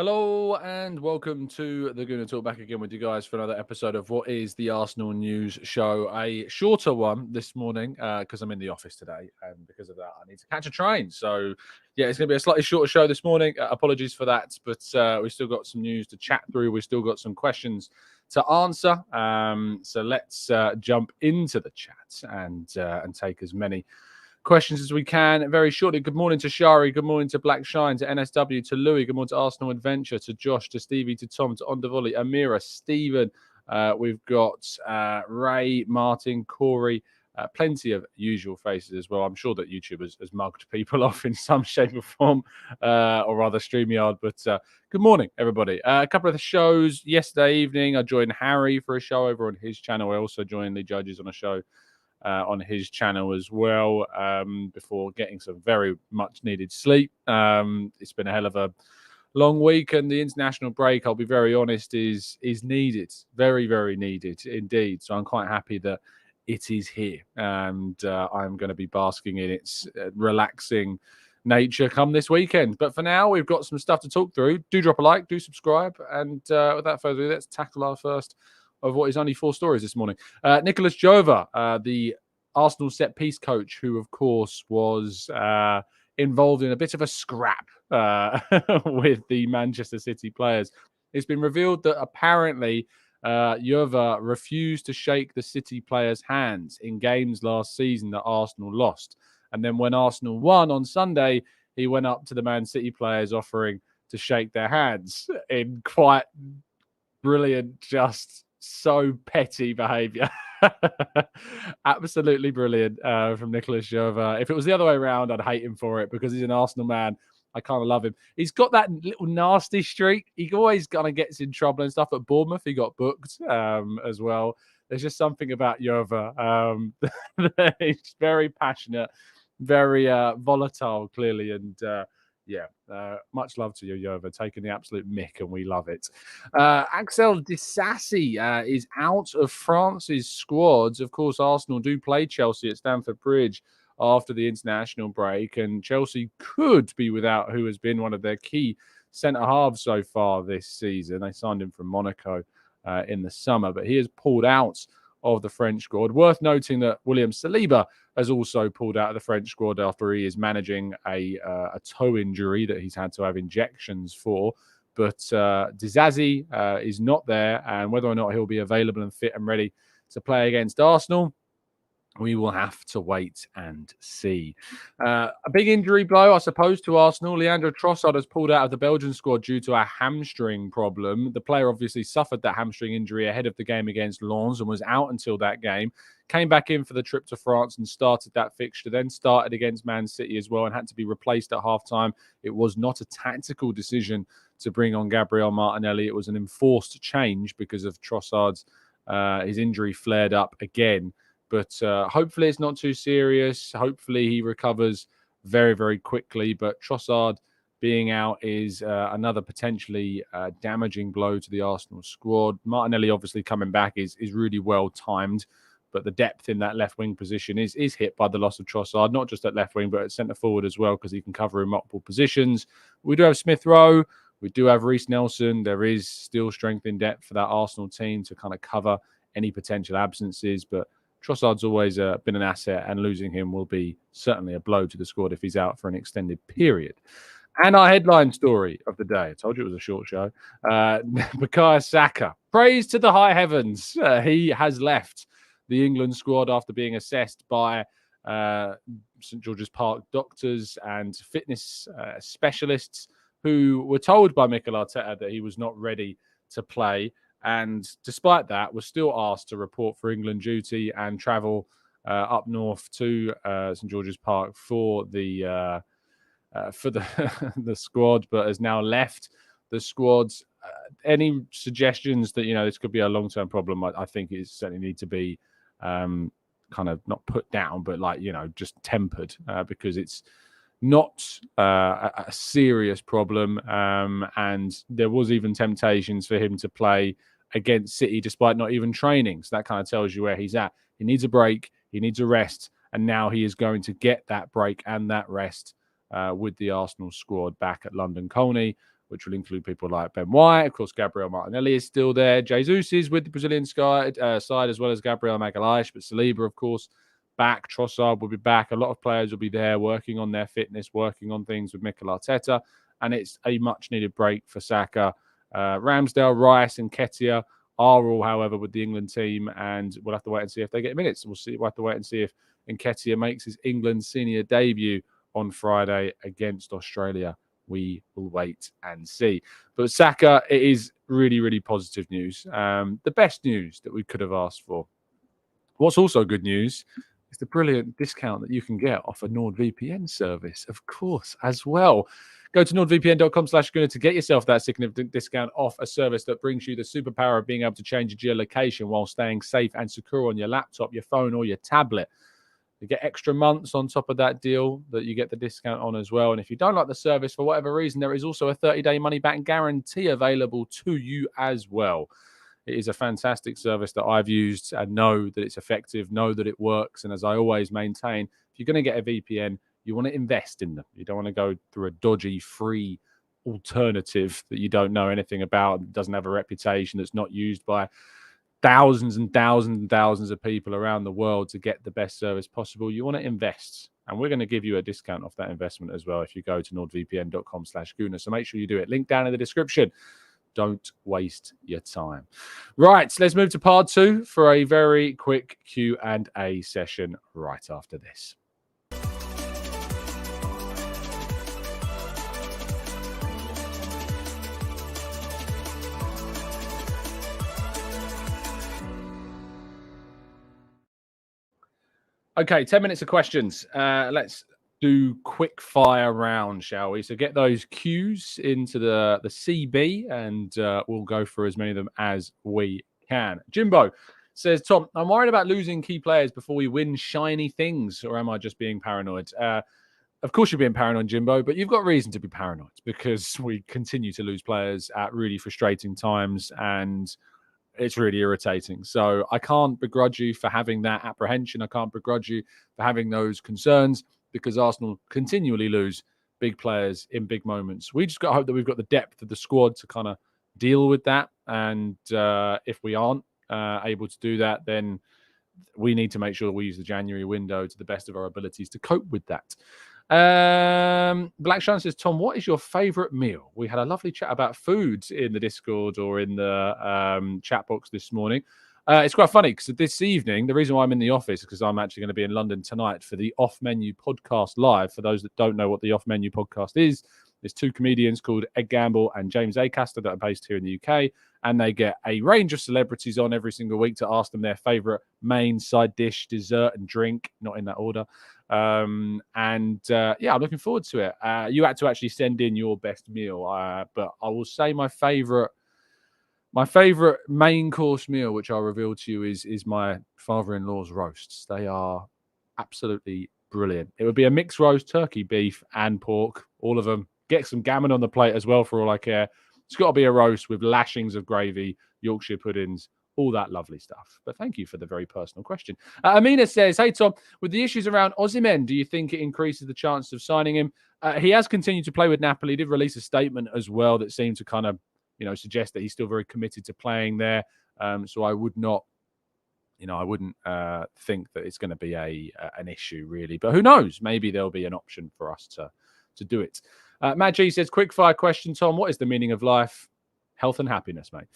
Hello and welcome to the Gooner Talk, back again with you guys for another episode of what is the Arsenal News Show. A shorter one this morning because I'm in the office today, and because of that I need to catch a train. So yeah, it's going to be a slightly shorter show this morning. Apologies for that, but we've still got some news to chat through. We've still got some questions to answer. So let's jump into the chat and take as many questions as we can very shortly. Good morning to Shari. Good morning to Black Shine, to NSW, to Louis. Good morning to Arsenal Adventure, to Josh, to Stevie, to Tom, to Ondavoli, Amira, Stephen. We've got Ray, Martin, Corey. Plenty of usual faces as well. I'm sure that YouTube has mugged people off in some shape or form, or rather StreamYard. But good morning, everybody. A couple of the shows yesterday evening. I joined Harry for a show over on his channel. I also joined the judges on a show on his channel as well, before getting some very much needed sleep. It's been a hell of a long week, and the international break, I'll be very honest, is needed. Very, very needed indeed. So I'm quite happy that it is here, and I'm going to be basking in its relaxing nature come this weekend. But for now, we've got some stuff to talk through. Do drop a like, do subscribe, and without further ado, let's tackle our first of what is only 4 stories this morning. Nikolas Jover, the Arsenal set-piece coach, who, of course, was involved in a bit of a scrap with the Manchester City players. It's been revealed that apparently Jover refused to shake the City players' hands in games last season that Arsenal lost. And then when Arsenal won on Sunday, he went up to the Man City players offering to shake their hands in quite brilliant, just so petty behaviour. Absolutely brilliant from Nikolas Jover. If it was the other way around, I'd hate him for it because he's an Arsenal man. I kind of love him. He's got that little nasty streak. He always kind of gets in trouble and stuff. At Bournemouth, he got booked as well. There's just something about Jover. He's very passionate, very volatile, clearly, and much love to you, Jover, taking the absolute mick, and we love it. Axel Disasi is out of France's squads. Of course, Arsenal do play Chelsea at Stamford Bridge after the international break, and Chelsea could be without who has been one of their key centre-halves so far this season. They signed him from Monaco in the summer, but he has pulled out of the French squad. Worth noting that William Saliba has also pulled out of the French squad after he is managing a toe injury that he's had to have injections for. But Disasi is not there, and whether or not he'll be available and fit and ready to play against Arsenal, we will have to wait and see. A big injury blow, I suppose, to Arsenal. Leandro Trossard has pulled out of the Belgian squad due to a hamstring problem. The player obviously suffered that hamstring injury ahead of the game against Lens and was out until that game. Came back in for the trip to France and started that fixture, then started against Man City as well and had to be replaced at halftime. It was not a tactical decision to bring on Gabriel Martinelli. It was an enforced change because of Trossard's his injury flared up again. But hopefully it's not too serious. Hopefully he recovers very, very quickly. But Trossard being out is another potentially damaging blow to the Arsenal squad. Martinelli obviously coming back is really well timed. But the depth in that left wing position is hit by the loss of Trossard, not just at left wing, but at centre forward as well, because he can cover in multiple positions. We do have Smith Rowe. We do have Reece Nelson. There is still strength in depth for that Arsenal team to kind of cover any potential absences. But Trossard's always been an asset, and losing him will be certainly a blow to the squad if he's out for an extended period. And our headline story of the day, I told you it was a short show, Bukayo Saka. Praise to the high heavens. He has left the England squad after being assessed by St George's Park doctors and fitness specialists who were told by Mikel Arteta that he was not ready to play. And despite that, was still asked to report for England duty and travel up north to St George's Park for the the squad, but has now left the squad. Any suggestions that this could be a long-term problem? I think it certainly need to be kind of not put down, but just tempered because it's not a serious problem. And there was even temptations for him to play against City despite not even training. So that kind of tells you where he's at. He needs a break. He needs a rest. And now he is going to get that break and that rest with the Arsenal squad back at London Colney, which will include people like Ben White. Of course, Gabriel Martinelli is still there. Jesus is with the Brazilian side, as well as Gabriel Magalhaes. But Saliba, of course, back. Trossard will be back. A lot of players will be there working on their fitness, working on things with Mikel Arteta. And it's a much-needed break for Saka. Ramsdale, Rice, and Nketiah are all, however, with the England team. And we'll have to wait and see if they get minutes. We'll have to wait and see if Nketiah makes his England senior debut on Friday against Australia. We will wait and see. But Saka, it is really, really positive news. The best news that we could have asked for. What's also good news is the brilliant discount that you can get off a NordVPN service, of course, as well. Go to nordvpn.com/Gooner to get yourself that significant discount off a service that brings you the superpower of being able to change your geolocation while staying safe and secure on your laptop, your phone, or your tablet. You get extra months on top of that deal that you get the discount on as well. And if you don't like the service for whatever reason, there is also a 30-day money-back guarantee available to you as well. It is a fantastic service that I've used and know that it's effective, know that it works. And as I always maintain, if you're going to get a VPN, you want to invest in them. You don't want to go through a dodgy, free alternative that you don't know anything about, doesn't have a reputation, that's not used by thousands and thousands and thousands of people around the world to get the best service possible. You want to invest. And we're going to give you a discount off that investment as well if you go to nordvpn.com/Gooner. So make sure you do it. Link down in the description. Don't waste your time. Right, let's move to part 2 for a very quick Q&A session right after this. Okay, 10 minutes of questions. Let's do quick fire round, shall we? So get those cues into the CB and we'll go through as many of them as we can. Jimbo says, Tom, I'm worried about losing key players before we win shiny things, or am I just being paranoid? Of course you're being paranoid, Jimbo, but you've got reason to be paranoid because we continue to lose players at really frustrating times and it's really irritating. So I can't begrudge you for having that apprehension. I can't begrudge you for having those concerns because Arsenal continually lose big players in big moments. We just got to hope that we've got the depth of the squad to kind of deal with that. And if we aren't able to do that, then we need to make sure we use the January window to the best of our abilities to cope with that. Black Shine says, Tom, what is your favorite meal? We had a lovely chat about food in the Discord or in the chat box this morning. It's quite funny because this evening, the reason why I'm in the office is because I'm actually going to be in London tonight for the Off Menu Podcast Live. For those that don't know what the Off Menu Podcast is, there's two comedians called Ed Gamble and James Acaster that are based here in the UK, and they get a range of celebrities on every single week to ask them their favorite main, side dish, dessert, and drink, not in that order. Yeah, I'm looking forward to it. You had to actually send in your best meal, but I will say my favorite main course meal, which I'll reveal to you, is my father-in-law's roasts. They are absolutely brilliant. It would be a mixed roast, turkey, beef, and pork, all of them. Get some gammon on the plate as well, for all I care. It's got to be a roast with lashings of gravy, Yorkshire puddings, all that lovely stuff. But thank you for the very personal question. Amina says, hey, Tom, with the issues around Osimhen, do you think it increases the chances of signing him? He has continued to play with Napoli. He did release a statement as well that seemed to kind of, suggest that he's still very committed to playing there. So I would not, I wouldn't think that it's going to be an issue really. But who knows? Maybe there'll be an option for us to do it. Matt G says, quick fire question, Tom. What is the meaning of life? Health and happiness, mate.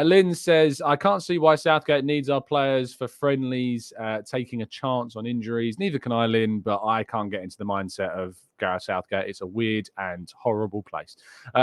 Lynn says, I can't see why Southgate needs our players for friendlies, taking a chance on injuries. Neither can I, Lynn, but I can't get into the mindset of Gareth Southgate. It's a weird and horrible place.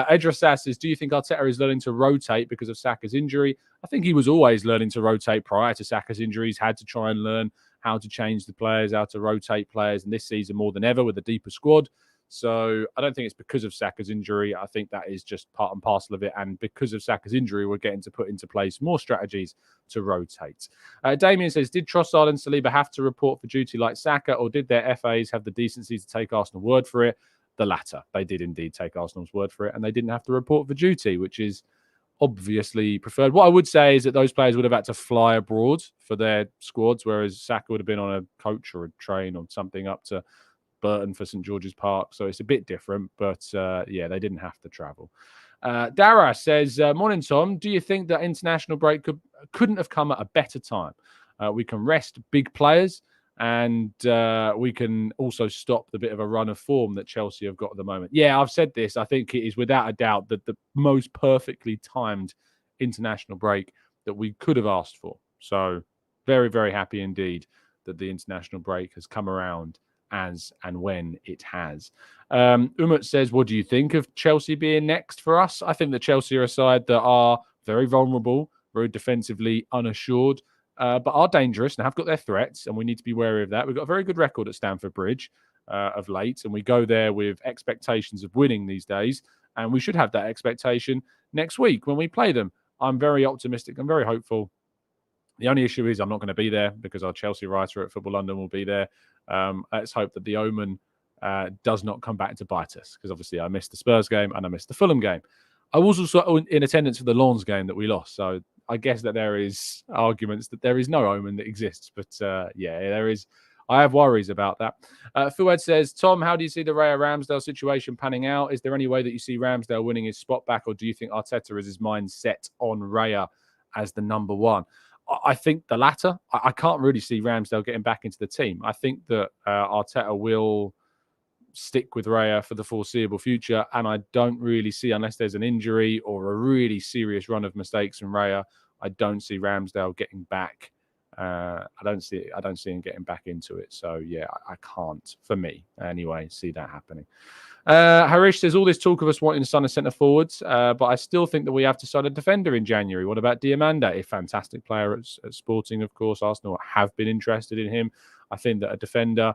Edra Sass says, do you think Arteta is learning to rotate because of Saka's injury? I think he was always learning to rotate prior to Saka's injuries, had to try and learn how to change the players, how to rotate players, and this season more than ever with a deeper squad. So I don't think it's because of Saka's injury. I think that is just part and parcel of it. And because of Saka's injury, we're getting to put into place more strategies to rotate. Damien says, did Trossard and Saliba have to report for duty like Saka, or did their FAs have the decency to take Arsenal word for it? The latter. They did indeed take Arsenal's word for it, and they didn't have to report for duty, which is obviously preferred. What I would say is that those players would have had to fly abroad for their squads, whereas Saka would have been on a coach or a train or something up to Burton for St George's Park. So it's a bit different, but yeah, they didn't have to travel. Dara says, morning, Tom. Do you think that international break couldn't have come at a better time? We can rest big players, and we can also stop the bit of a run of form that Chelsea have got at the moment. Yeah, I've said this. I think it is without a doubt that the most perfectly timed international break that we could have asked for. So very, very happy indeed that the international break has come around as and when it has. Umut says, what do you think of Chelsea being next for us? I think that Chelsea are a side that are very vulnerable, very defensively unassured, but are dangerous and have got their threats, and we need to be wary of that. We've got a very good record at Stamford Bridge of late, and we go there with expectations of winning these days, and we should have that expectation next week when we play them. I'm very optimistic. I'm very hopeful. The only issue is I'm not going to be there because our Chelsea writer at Football London will be there. Let's hope that the omen does not come back to bite us, because obviously I missed the Spurs game and I missed the Fulham game. I was also in attendance for the Lawns game that we lost, so I guess that there is arguments that there is no omen that exists. But yeah, there is. I have worries about that. Fuad says, Tom, how do you see the Raya Ramsdale situation panning out? Is there any way that you see Ramsdale winning his spot back, or do you think Arteta is his mind set on Raya as the number one? I think the latter. I can't really see Ramsdale getting back into the team. I think that Arteta will stick with Raya for the foreseeable future, and I don't really see, unless there's an injury or a really serious run of mistakes from Raya, I don't see Ramsdale getting back. I don't see him getting back into it. So yeah, I can't, for me anyway, see that happening. Harish says, all this talk of us wanting to sign a centre forwards, but I still think that we have to sign a defender in January. What about Diamanda? A fantastic player at Sporting, of course. Arsenal have been interested in him. I think that a defender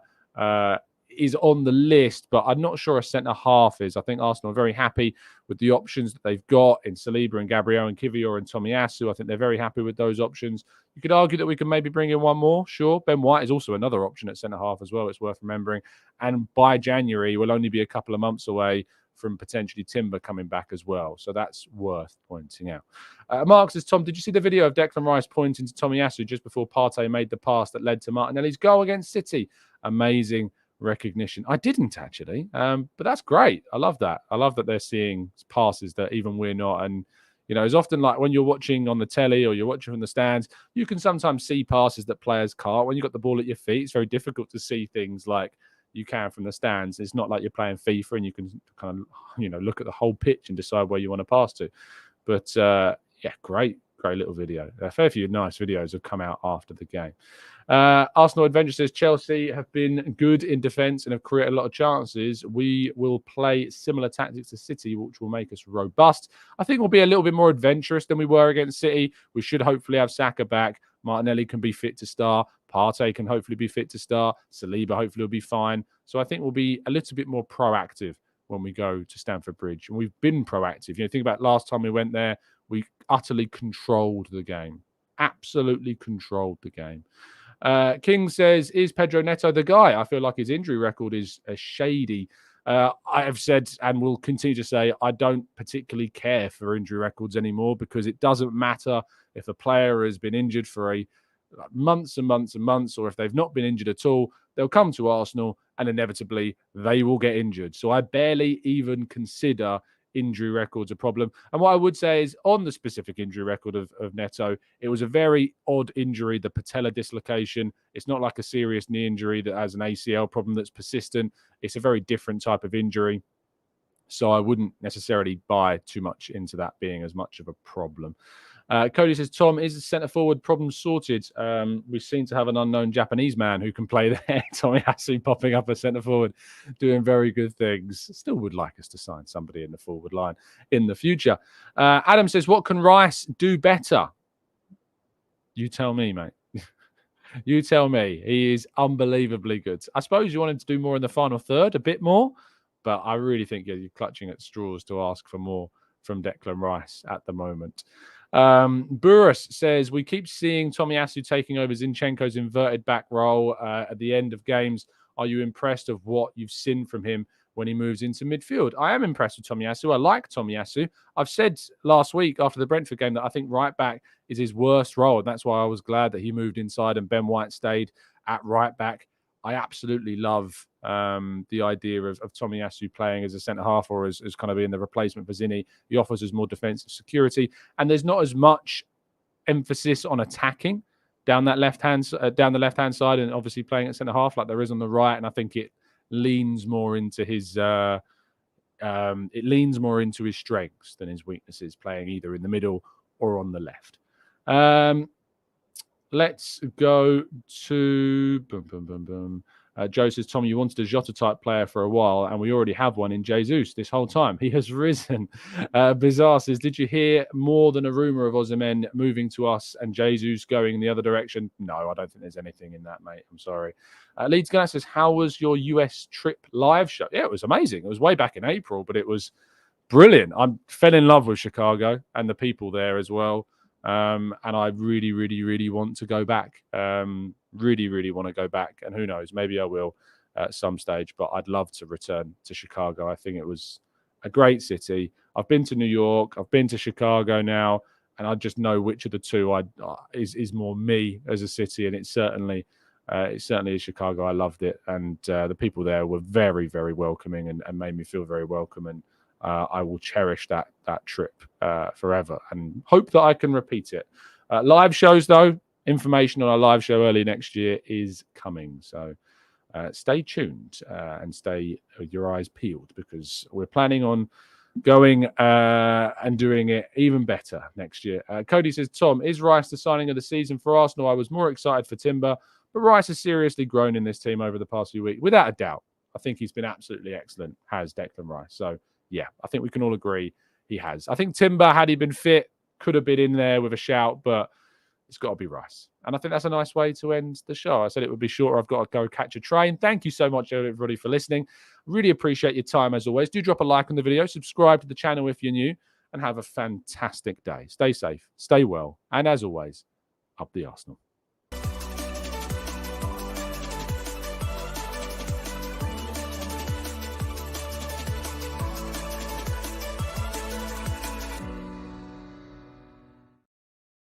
is on the list, but I'm not sure a centre half is. I think Arsenal are very happy with the options that they've got in Saliba and Gabriel and Kivior and Tomiyasu. I think they're very happy with those options. You could argue that we can maybe bring in one more. Sure. Ben White is also another option at centre half as well. It's worth remembering. And by January, we'll only be a couple of months away from potentially Timber coming back as well. So that's worth pointing out. Mark says, Tom, did you see the video of Declan Rice pointing to Tomiyasu just before Partey made the pass that led to Martinelli's goal against City? Amazing recognition. I didn't actually, but that's great. I love that. I love that they're seeing passes that even we're not. And you know, it's often like when you're watching on the telly or you're watching from the stands, you can sometimes see passes that players can't. When you've got the ball at your feet, it's very difficult to see things like you can from the stands. It's not like you're playing FIFA and you can kind of, you know, look at the whole pitch and decide where you want to pass to. But yeah, great little video. A fair few nice videos have come out after the game. Arsenal Adventure says, Chelsea have been good in defence and have created a lot of chances. We will play similar tactics to City, which will make us robust. I think we'll be a little bit more adventurous than we were against City. We should hopefully have Saka back. Martinelli can be fit to start. Partey can hopefully be fit to start. Saliba hopefully will be fine. So I think we'll be a little bit more proactive when we go to Stamford Bridge. And we've been proactive. You know, think about last time we went there, we utterly controlled the game. Absolutely controlled the game. King says, is Pedro Neto the guy? I feel like his injury record is shady. I have said and will continue to say I don't particularly care for injury records anymore, because it doesn't matter if a player has been injured for months and months and months, or if they've not been injured at all, they'll come to Arsenal and inevitably they will get injured. So I barely even consider injury records a problem. And what I would say is, on the specific injury record of Neto, it was a very odd injury, the patella dislocation. It's not like a serious knee injury that has an ACL problem that's persistent. It's a very different type of injury. So I wouldn't necessarily buy too much into that being as much of a problem. Cody says, Tom, is the centre forward problem sorted? We seem to have an unknown Japanese man who can play there. Tomiyasu popping up as centre forward, doing very good things. Still would like us to sign somebody in the forward line in the future. Adam says, what can Rice do better? You tell me, mate. You tell me. He is unbelievably good. I suppose you wanted to do more in the final third, a bit more, but I really think you're clutching at straws to ask for more from Declan Rice at the moment. Burris says, we keep seeing Tomiyasu taking over Zinchenko's inverted back role at the end of games. Are you impressed of what you've seen from him when he moves into midfield? I am impressed with Tomiyasu. I like Tomiyasu. I've said last week after the Brentford game that I think right back is his worst role, and that's why I was glad that he moved inside and Ben White stayed at right back. I absolutely love the idea of Tomiyasu playing as a centre-half or as kind of being the replacement for Zinni. He offers us more defensive security, and there's not as much emphasis on attacking down that down the left-hand side, and obviously playing at centre-half like there is on the right. And I think it leans more into his strengths than his weaknesses, playing either in the middle or on the left. Let's go to Joe says, Tom, you wanted a Jota-type player for a while, and we already have one in Jesus this whole time. He has risen. Bizarre says, did you hear more than a rumour of Osimhen moving to us and Jesus going in the other direction? No, I don't think there's anything in that, mate. I'm sorry. Leeds Gunnar says, how was your US trip live show? Yeah, it was amazing. It was way back in April, but it was brilliant. I fell in love with Chicago and the people there as well. And I really, really, really want to go back. Really, really want to go back. And who knows, maybe I will at some stage, but I'd love to return to Chicago. I think it was a great city. I've been to New York. I've been to Chicago now, and I just know which of the two is more me as a city. And it certainly is Chicago. I loved it. And the people there were very, very welcoming and made me feel very welcome. And I will cherish that trip forever and hope that I can repeat it. Live shows, though, information on our live show early next year is coming. So stay tuned and stay with your eyes peeled, because we're planning on going and doing it even better next year. Cody says, Tom, is Rice the signing of the season for Arsenal? I was more excited for Timber, but Rice has seriously grown in this team over the past few weeks. Without a doubt, I think he's been absolutely excellent, has Declan Rice. So, yeah, I think we can all agree he has. I think Timber, had he been fit, could have been in there with a shout, but it's got to be Rice. And I think that's a nice way to end the show. I said it would be shorter. I've got to go catch a train. Thank you so much, everybody, for listening. Really appreciate your time, as always. Do drop a like on the video. Subscribe to the channel if you're new. And have a fantastic day. Stay safe. Stay well. And as always, up the Arsenal.